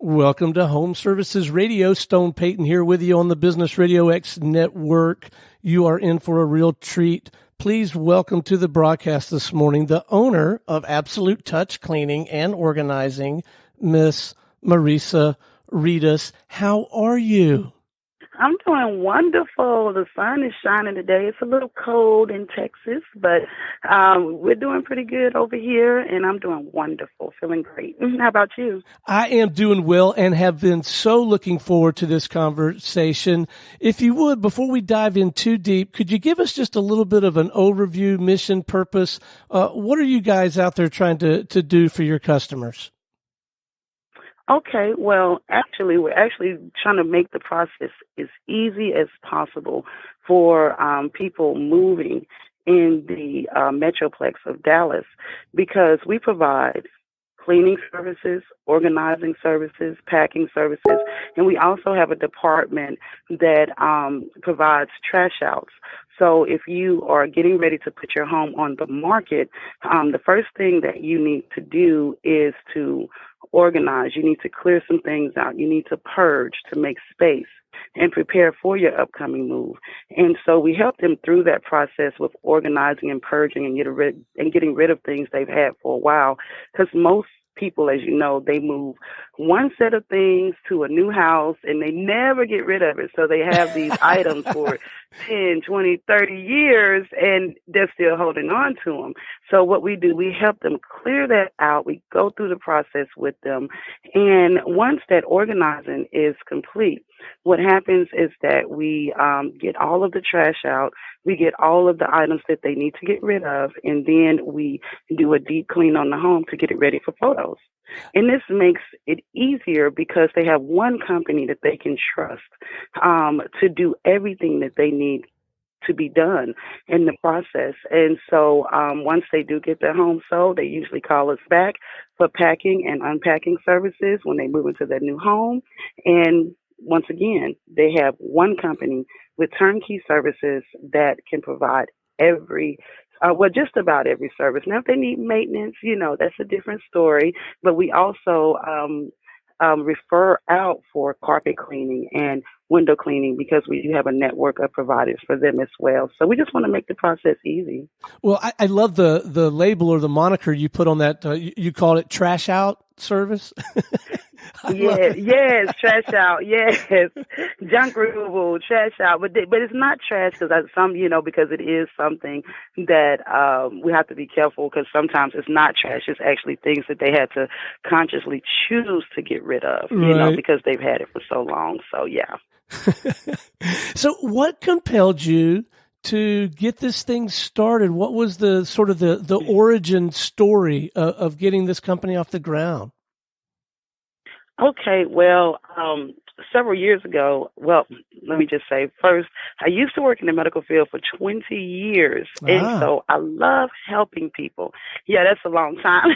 Welcome to Home Services Radio. Stone Payton here with you on the Business RadioX network. You are in for a real treat. Please welcome to the broadcast this morning the owner of Absolute Touch Cleaning and Organizing, Miss Marisa Readus. How are you? I'm doing wonderful. The sun is shining today. It's a little cold in Texas, but we're doing pretty good over here, and I'm doing wonderful, feeling great. How about you? I am doing well and have been so looking forward to this conversation. If you would, before we dive in too deep, could you give us just a little bit of an overview, mission, purpose? What are you guys out there trying to do for your customers? Okay, well, actually, we're actually trying to make the process as easy as possible for people moving in the Metroplex of Dallas, because we provide cleaning services, organizing services, packing services, and we also have a department that provides trash outs. So if you are getting ready to put your home on the market, the first thing that you need to do is to organize. You need to clear some things out. You need to purge to make space and prepare for your upcoming move. And so we help them through that process with organizing and purging and getting rid of things they've had for a while, because most people, as you know, they move one set of things to a new house and they never get rid of it. So they have these items for 10, 20, 30 years and they're still holding on to them. So what we do, we help them clear that out. We go through the process with them. And once that organizing is complete, what happens is that we get all of the trash out. We get all of the items that they need to get rid of, and then we do a deep clean on the home to get it ready for photos. And this makes it easier because they have one company that they can trust to do everything that they need to be done in the process. And so once they do get their home sold, they usually call us back for packing and unpacking services when they move into their new home. And once again, they have one company with turnkey services that can provide just about every service. Now, if they need maintenance, that's a different story. But we also refer out for carpet cleaning and window cleaning because we do have a network of providers for them as well. So we just want to make the process easy. Well, I love the label or the moniker you put on that. You called it trash out service. Yes, trash out. Yes, junk removal, trash out. But it's not trash because because it is something that we have to be careful, because sometimes it's not trash. It's actually things that they had to consciously choose to get rid of, right, because they've had it for so long. So yeah. So what compelled you to get this thing started? What was the sort of the origin story of getting this company off the ground? Okay, well, several years ago, let me just say first, I used to work in the medical field for 20 years. And so I love helping people. Yeah, that's a long time.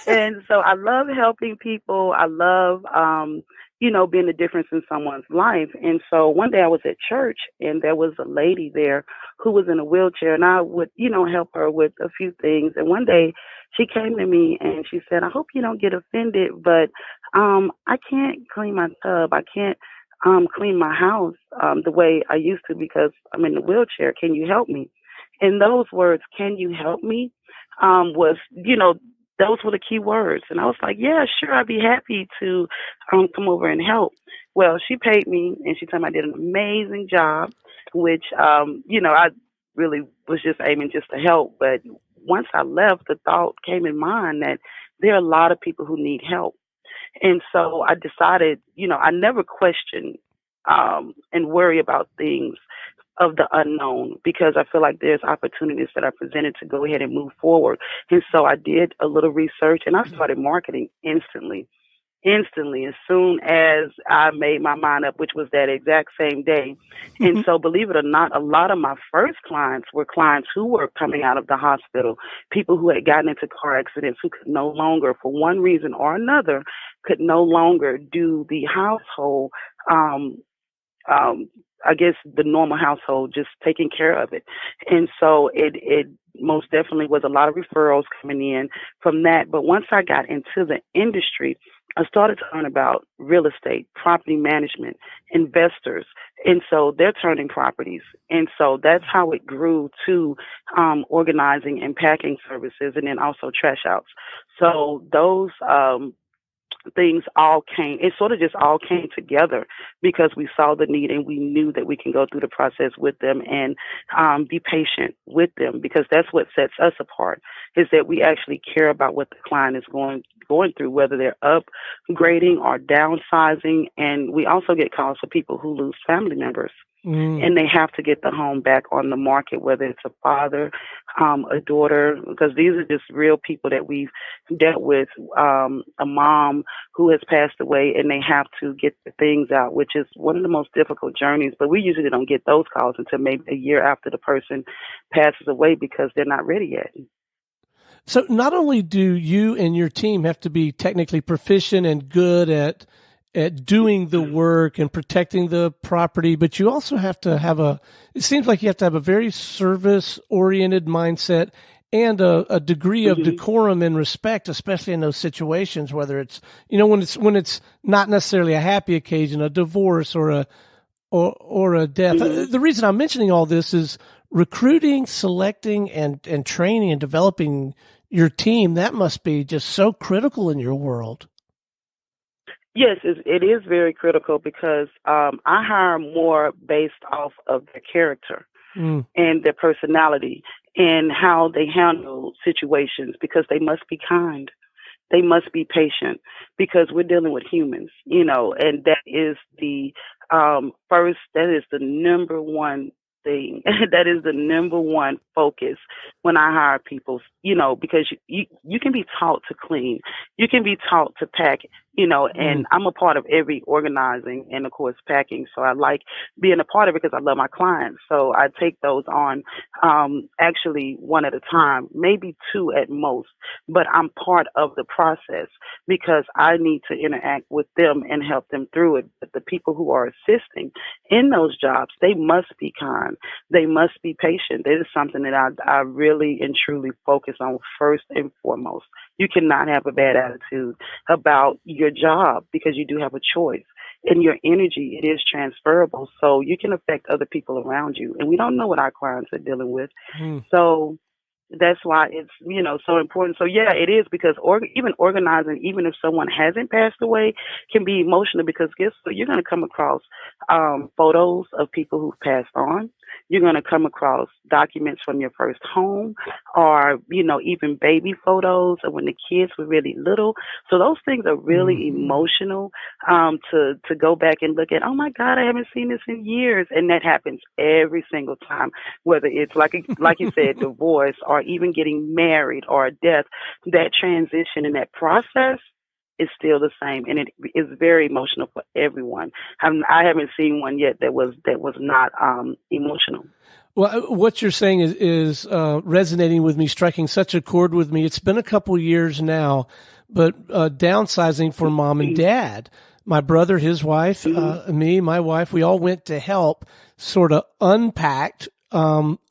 And so I love helping people. I love, being a difference in someone's life. And so one day I was at church and there was a lady there who was in a wheelchair, and I would, help her with a few things. And one day she came to me and she said, I hope you don't get offended, but I can't clean my tub. I can't clean my house the way I used to because I'm in the wheelchair. Can you help me? And those words, can you help me, those were the key words. And I was like, yeah, sure, I'd be happy to come over and help. Well, she paid me and she told me I did an amazing job, which, I really was just aiming just to help. But once I left, the thought came in mind that there are a lot of people who need help. And so I decided, I never question and worry about things of the unknown, because I feel like there's opportunities that are presented to go ahead and move forward. And so I did a little research and I started marketing instantly, as soon as I made my mind up, which was that exact same day. And so believe it or not, a lot of my first clients were clients who were coming out of the hospital, people who had gotten into car accidents, who could no longer, for one reason or another, could no longer do the household I guess the normal household, just taking care of it. And so it most definitely was a lot of referrals coming in from that. But once I got into the industry, I started to learn about real estate, property management, investors. And so they're turning properties. And so that's how it grew to organizing and packing services, and then also trash outs. So those things all came, it sort of just all came together because we saw the need and we knew that we can go through the process with them and be patient with them, because that's what sets us apart, is that we actually care about what the client is going through, whether they're upgrading or downsizing. And we also get calls for people who lose family members. And they have to get the home back on the market, whether it's a father, a daughter, because these are just real people that we've dealt with, a mom who has passed away, and they have to get the things out, which is one of the most difficult journeys. But we usually don't get those calls until maybe a year after the person passes away because they're not ready yet. So not only do you and your team have to be technically proficient and good at doing the work and protecting the property, but you also have to have it seems like you have to have a very service-oriented mindset and a degree of decorum and respect, especially in those situations, whether it's, when it's not necessarily a happy occasion, a divorce or a death. The reason I'm mentioning all this is recruiting, selecting, and training and developing your team. That must be just so critical in your world. Yes, it is very critical because I hire more based off of their character and their personality and how they handle situations, because they must be kind. They must be patient, because we're dealing with humans, and that is the that is the number one thing. That is the number one focus when I hire people, because you can be taught to clean, you can be taught to pack, and I'm a part of every organizing and of course packing. So I like being a part of it because I love my clients. So I take those on, actually one at a time, maybe two at most, but I'm part of the process because I need to interact with them and help them through it. But the people who are assisting in those jobs, they must be kind. They must be patient. That is something that I really and truly focus on first and foremost. You cannot have a bad attitude about your job because you do have a choice. And your energy, it is transferable, so you can affect other people around you. And we don't know what our clients are dealing with. So that's why it's, so important. So yeah, it is, because even organizing, even if someone hasn't passed away, can be emotional, because guess what? You're going to come across photos of people who've passed on. You're going to come across documents from your first home, or, even baby photos of when the kids were really little. So those things are really emotional, to go back and look at. Oh my God, I haven't seen this in years. And that happens every single time, whether it's like you said, divorce, or even getting married, or a death. That transition and that process is still the same, and it is very emotional for everyone. I haven't seen one yet that was not emotional. Well, what you're saying is resonating with me, striking such a chord with me. It's been a couple years now, but downsizing for mom and dad. My brother, his wife, me, my wife, we all went to help sort of unpack the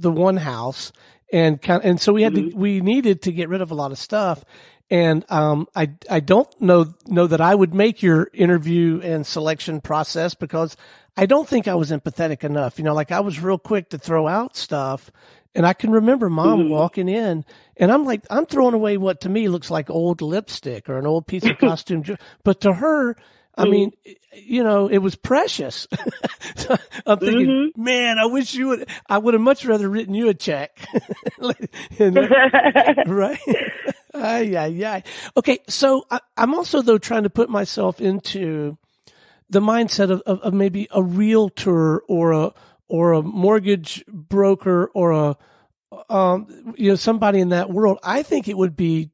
one house, and so we needed to get rid of a lot of stuff. And I don't know that I would make your interview and selection process, because I don't think I was empathetic enough. I was real quick to throw out stuff. And I can remember mom walking in, and I'm throwing away what to me looks like old lipstick or an old piece of costume. But to her, I mean, it was precious. So I'm thinking, man, I wish I would have much rather written you a check. Right? Okay. So I'm also, though, trying to put myself into the mindset of maybe a realtor or a mortgage broker or somebody in that world. I think it would be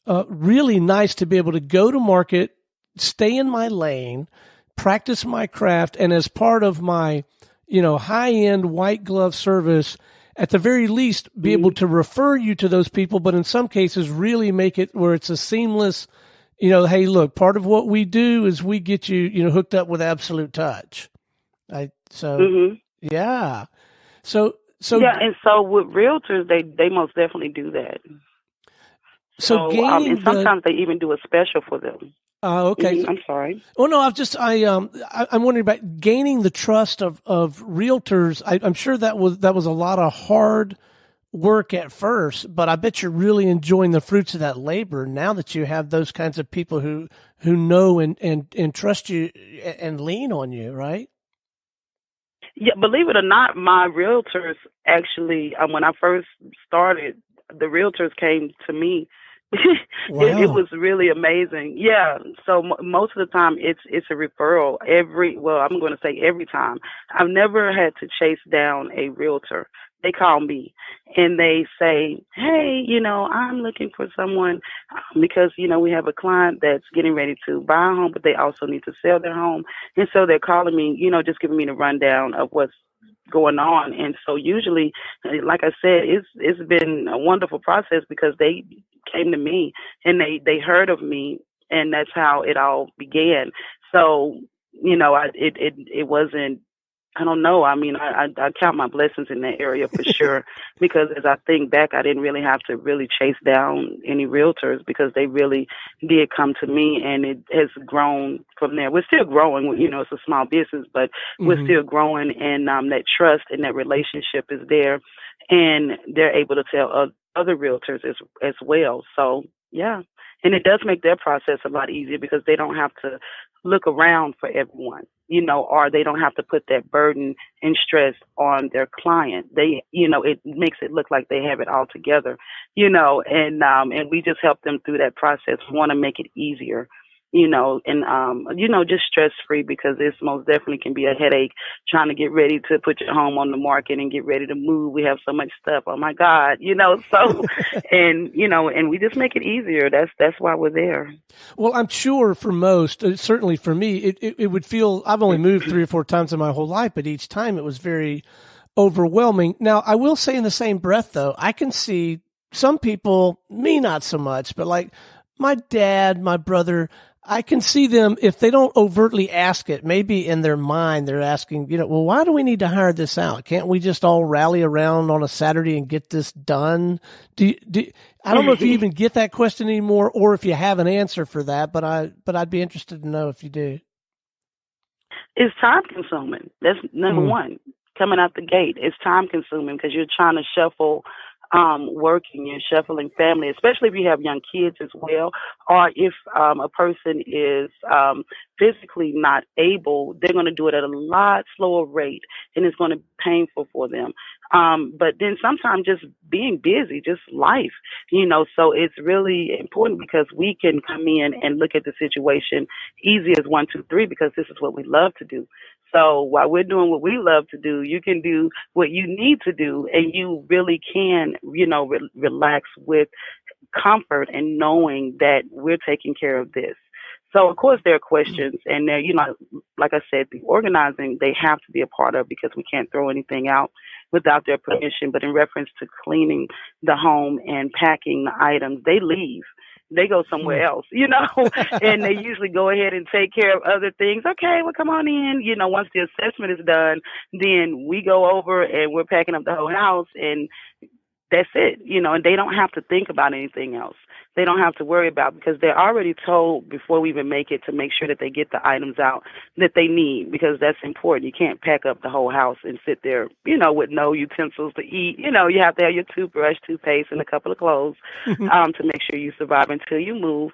really nice to be able to go to market, stay in my lane, practice my craft, and as part of my, high-end white glove service, at the very least, be able to refer you to those people, but in some cases really make it where it's a seamless, hey, look, part of what we do is we get you, hooked up with Absolute Touch. Hmm. Yeah. So, Yeah, and so with realtors, they most definitely do that. So, and gaining the, sometimes they even do a special for them. okay. I'm sorry. Oh no, I'm wondering about gaining the trust of realtors. I'm sure that was a lot of hard work at first, but I bet you're really enjoying the fruits of that labor now that you have those kinds of people who know and trust you and lean on you, right? Yeah, believe it or not, my realtors actually, when I first started, the realtors came to me. It Wow. was really amazing. Yeah. So most of the time, it's a referral. I'm going to say every time. I've never had to chase down a realtor. They call me and they say, "Hey, I'm looking for someone because we have a client that's getting ready to buy a home, but they also need to sell their home." And so they're calling me, just giving me the rundown of what's going on. And so usually, like I said, it's been a wonderful process because they came to me and they heard of me, and that's how it all began. So it wasn't. I don't know. I mean, I count my blessings in that area for sure, because as I think back, I didn't really have to really chase down any realtors because they really did come to me, and it has grown from there. We're still growing. It's a small business, but we're Hmm. still growing, and that trust and that relationship is there, and they're able to tell other realtors as well. So yeah, and it does make their process a lot easier because they don't have to look around for everyone, or they don't have to put that burden and stress on their client. It makes it look like they have it all together, and we just help them through that process. We want to make it easier, and just stress free, because this most definitely can be a headache trying to get ready to put your home on the market and get ready to move. We have so much stuff. Oh my God, so, and we just make it easier. That's why we're there. Well, I'm sure for most, certainly for me, it would feel, I've only moved 3 or 4 times in my whole life, but each time it was very overwhelming. Now, I will say in the same breath, though, I can see some people, me not so much, but like my dad, my brother, I can see them if they don't overtly ask it, maybe in their mind, they're asking, well, why do we need to hire this out? Can't we just all rally around on a Saturday and get this done? I don't know if you even get that question anymore or if you have an answer for that, but I'd be interested to know if you do. It's time consuming. That's number Mm. one. Coming out the gate, it's time consuming because you're trying to shuffle working, you're shuffling family, especially if you have young kids as well, or if a person is physically not able, they're going to do it at a lot slower rate, and it's going to be painful for them. But then sometimes just being busy, just life, so it's really important because we can come in and look at the situation easy as one, two, three, because this is what we love to do. So while we're doing what we love to do, you can do what you need to do, and you really can, relax with comfort and knowing that we're taking care of this. So of course there are questions, and there, like I said, the organizing they have to be a part of because we can't throw anything out without their permission. But in reference to cleaning the home and packing the items, they leave. They go somewhere else, and they usually go ahead and take care of other things. Okay, well, come on in. Once the assessment is done, then we go over and we're packing up the whole house, and that's it, and they don't have to think about anything else. They don't have to worry about, because they're already told before we even make it to make sure that they get the items out that they need, because that's important. You can't pack up the whole house and sit there, with no utensils to eat. You have to have your toothbrush, toothpaste, and a couple of clothes to make sure you survive until you move.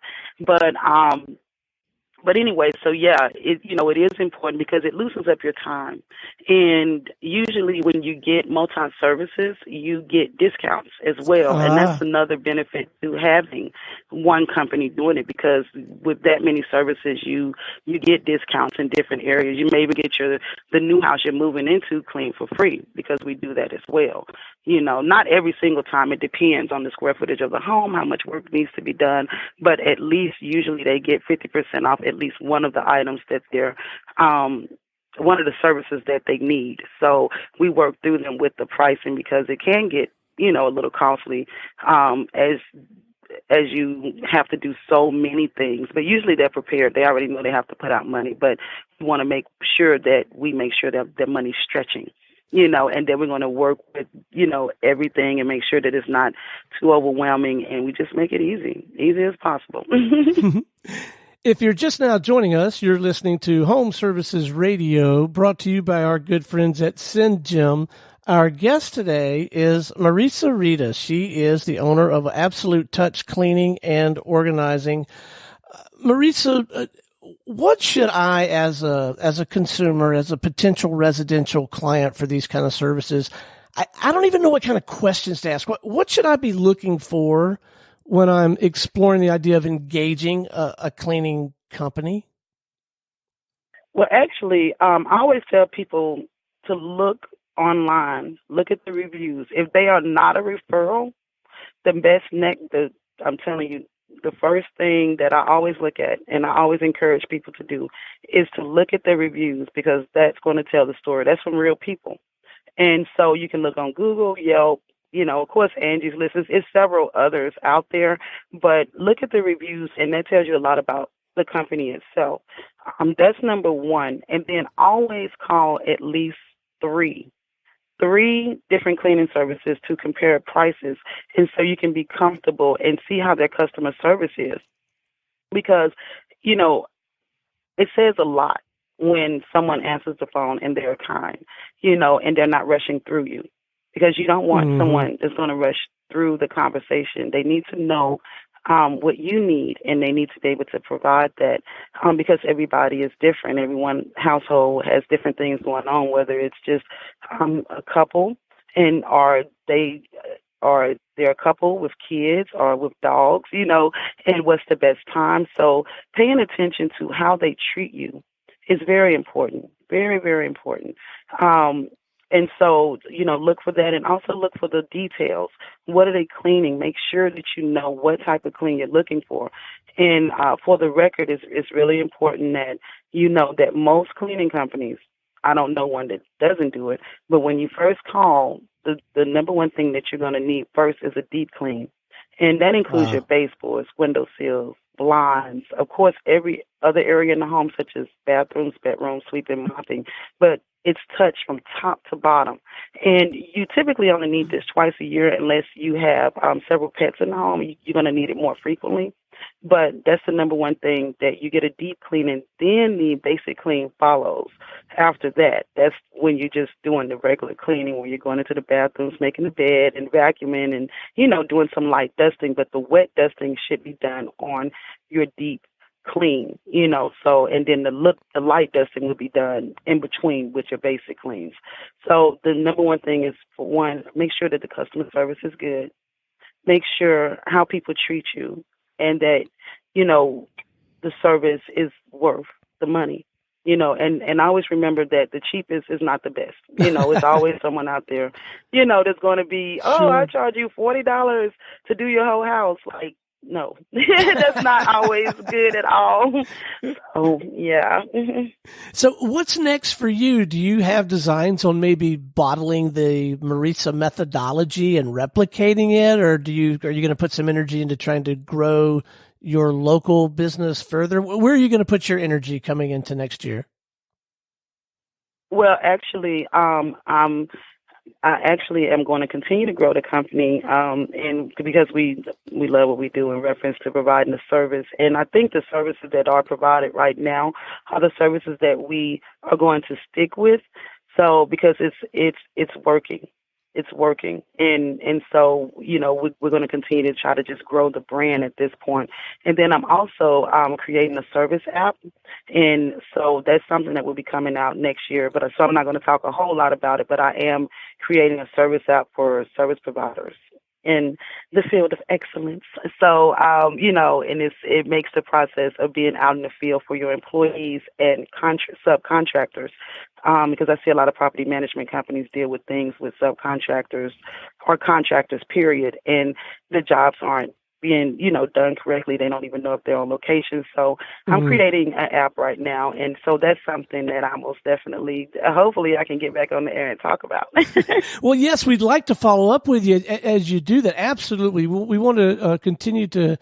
But anyway, so yeah, it is important because it loosens up your time. And usually when you get multi-services, you get discounts as well. And that's Ah, another benefit to having one company doing it, because with that many services, you get discounts in different areas. You may even get the new house you're moving into clean for free, because we do that as well. Not every single time. It depends on the square footage of the home, how much work needs to be done, but at least usually they get 50% off at least one of the items that they're one of the services that they need. So we work through them with the pricing, because it can get a little costly as as you have to do so many things. But usually they're prepared. They already know they have to put out money. But we want to make sure that their money's stretching, and then we're going to work with, everything and make sure that it's not too overwhelming, and we just make it easy as possible. If you're just now joining us, you're listening to Home Services Radio, brought to you by our good friends at Syngem. Our guest today is Marisa Readus. She is the owner of Absolute Touch Cleaning and Organizing. Marisa, what should I, as a consumer, as a potential residential client for these kind of services, I don't even know what kind of questions to ask. What should I be looking for when I'm exploring the idea of engaging a cleaning company? Well, actually, I always tell people to look online, look at the reviews. If they are not a referral, I'm telling you, the first thing that I always look at, and I always encourage people to do, is to look at the reviews, because that's going to tell the story. That's from real people. And so you can look on Google, Yelp, of course, Angie's List. It's several others out there, but look at the reviews, and that tells you a lot about the company itself. That's number one. And then always call at least three different cleaning services to compare prices, and so you can be comfortable and see how their customer service is. Because, it says a lot when someone answers the phone and they're kind, and they're not rushing through you. Because you don't want someone that's going to rush through the conversation. They need to know what you need, and they need to be able to provide that, because everybody is different. Everyone's household has different things going on, whether it's just a couple, and they're a couple with kids or with dogs, and what's the best time. So paying attention to how they treat you is very important, very, very important. And so, look for that, and also look for the details. What are they cleaning? Make sure that you know what type of clean you're looking for. And for the record, it's really important that you know that most cleaning companies, I don't know one that doesn't do it, but when you first call, the number one thing that you're going to need first is a deep clean. And that includes your baseboards, window sills, blinds, of course, every other area in the home, such as bathrooms, bedrooms, sweeping, mopping. But it's touched from top to bottom. And you typically only need this twice a year unless you have several pets in the home. You're going to need it more frequently. But that's the number one thing, that you get a deep clean, and then the basic clean follows after that. That's when you're just doing the regular cleaning, where you're going into the bathrooms, making the bed and vacuuming and, doing some light dusting. But the wet dusting should be done on your deep clean, so, and then the light dusting will be done in between with your basic cleans. So the number one thing is, for one, make sure that the customer service is good. Make sure how people treat you, and that, the service is worth the money, and I always remember that the cheapest is not the best. It's always someone out there, that's going to be, I charge you $40 to do your whole house. Like, no, that's not always good at all. So, yeah. So what's next for you? Do you have designs on maybe bottling the Marisa methodology and replicating it, or are you going to put some energy into trying to grow your local business further? Where are you going to put your energy coming into next year? Well, actually, I actually am going to continue to grow the company, and because we love what we do in reference to providing the service. And I think the services that are provided right now are the services that we are going to stick with. So because it's working. It's working. And so, we're going to continue to try to just grow the brand at this point. And then I'm also creating a service app. And so that's something that will be coming out next year. So I'm not going to talk a whole lot about it, but I am creating a service app for service providers in the field of excellence. So, and it makes the process of being out in the field for your employees and subcontractors, because I see a lot of property management companies deal with things with subcontractors or contractors, period, and the jobs aren't being, done correctly. They don't even know if they're on location. So I'm creating an app right now. And so that's something that I most definitely, hopefully I can get back on the air and talk about. Well, yes, we'd like to follow up with you as you do that. Absolutely. We want to continue to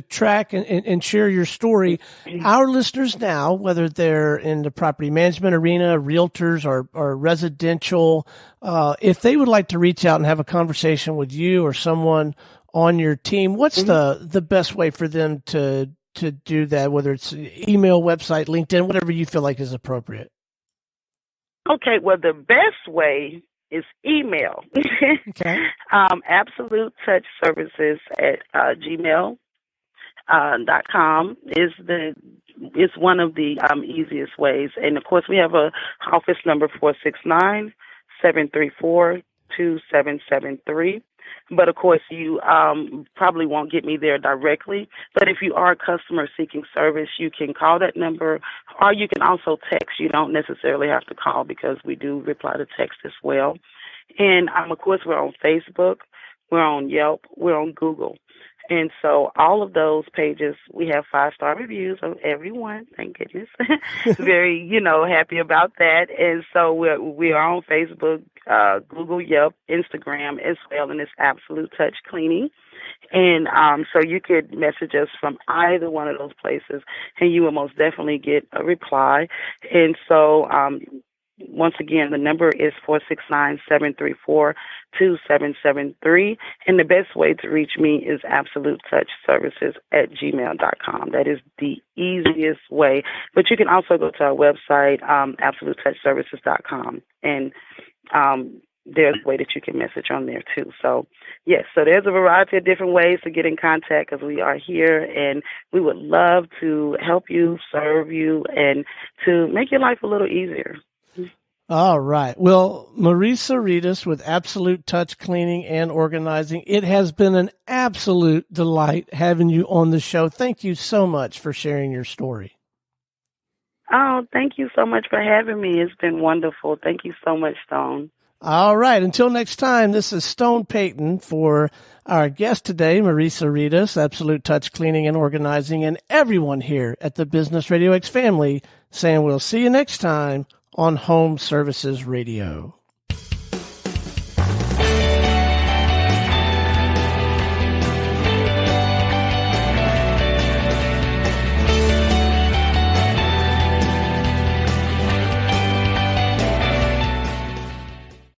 track and share your story. Our listeners now, whether they're in the property management arena, realtors or residential, if they would like to reach out and have a conversation with you or someone on your team, what's the best way for them to do that, whether it's email, website, LinkedIn, whatever you feel like is appropriate? Okay, well, the best way is email. Okay. Absolute Touch Services at gmail.com is one of the easiest ways. And of course, we have a office number 469-734-2773. But of course, you probably won't get me there directly. But if you are a customer seeking service, you can call that number, or you can also text. You don't necessarily have to call because we do reply to text as well. And of course, we're on Facebook, we're on Yelp, we're on Google. And so all of those pages, we have 5-star reviews of everyone. Thank goodness. Very, happy about that. And so we are on Facebook, Google, Yelp, Instagram as well, and it's Absolute Touch Cleaning. And so you could message us from either one of those places, and you will most definitely get a reply. And so once again, the number is 469-734-2773. And the best way to reach me is Absolute Touch Services at gmail.com. That is the easiest way. But you can also go to our website, absolutetouchservices.com. And there's a way that you can message on there too. So, yes, so there's a variety of different ways to get in contact because we are here and we would love to help you, serve you, and to make your life a little easier. All right. Well, Marisa Readus with Absolute Touch Cleaning and Organizing. It has been an absolute delight having you on the show. Thank you so much for sharing your story. Oh, thank you so much for having me. It's been wonderful. Thank you so much, Stone. All right. Until next time, this is Stone Payton for our guest today, Marisa Readus, Absolute Touch Cleaning and Organizing, and everyone here at the Business RadioX family saying we'll see you next time on Home Services Radio.